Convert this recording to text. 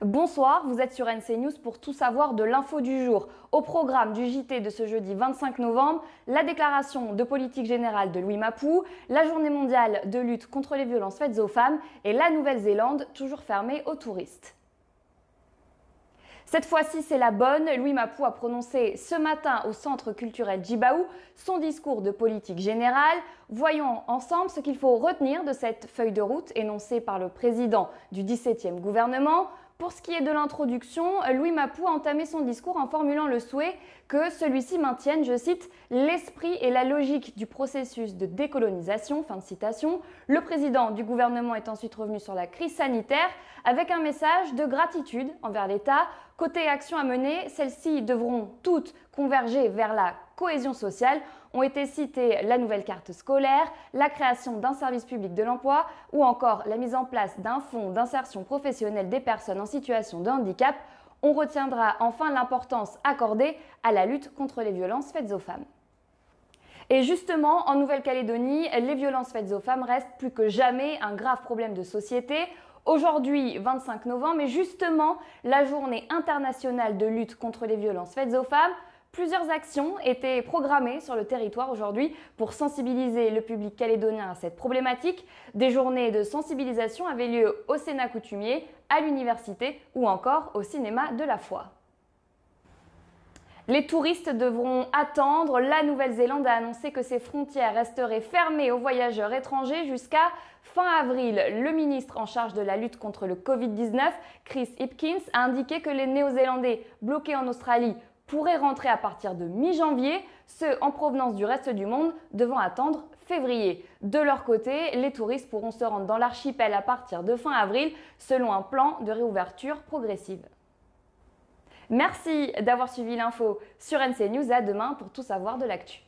Bonsoir, vous êtes sur NC News pour tout savoir de l'info du jour. Au programme du JT de ce jeudi 25 novembre, la déclaration de politique générale de Louis Mapou, la journée mondiale de lutte contre les violences faites aux femmes et la Nouvelle-Zélande toujours fermée aux touristes. Cette fois-ci, c'est la bonne. Louis Mapou a prononcé ce matin au Centre culturel Djibaou son discours de politique générale. Voyons ensemble ce qu'il faut retenir de cette feuille de route énoncée par le président du 17e gouvernement. Pour ce qui est de l'introduction, Louis Mapou a entamé son discours en formulant le souhait que celui-ci maintienne, je cite, « l'esprit et la logique du processus de décolonisation ». Fin de citation. Le président du gouvernement est ensuite revenu sur la crise sanitaire avec un message de gratitude envers l'État. Côté actions à mener, celles-ci devront toutes converger vers la cohésion sociale. Ont été citées la nouvelle carte scolaire, la création d'un service public de l'emploi ou encore la mise en place d'un fonds d'insertion professionnelle des personnes en situation de handicap. On retiendra enfin l'importance accordée à la lutte contre les violences faites aux femmes. Et justement, en Nouvelle-Calédonie, les violences faites aux femmes restent plus que jamais un grave problème de société. Aujourd'hui, 25 novembre, est justement la journée internationale de lutte contre les violences faites aux femmes. Plusieurs actions étaient programmées sur le territoire aujourd'hui pour sensibiliser le public calédonien à cette problématique. Des journées de sensibilisation avaient lieu au Sénat coutumier, à l'université ou encore au cinéma de la Foi. Les touristes devront attendre. La Nouvelle-Zélande a annoncé que ses frontières resteraient fermées aux voyageurs étrangers jusqu'à fin avril. Le ministre en charge de la lutte contre le Covid-19, Chris Hipkins, a indiqué que les Néo-Zélandais bloqués en Australie pourraient rentrer à partir de mi-janvier, ceux en provenance du reste du monde devant attendre février. De leur côté, les touristes pourront se rendre dans l'archipel à partir de fin avril, selon un plan de réouverture progressive. Merci d'avoir suivi l'info sur NC News. À demain pour tout savoir de l'actu.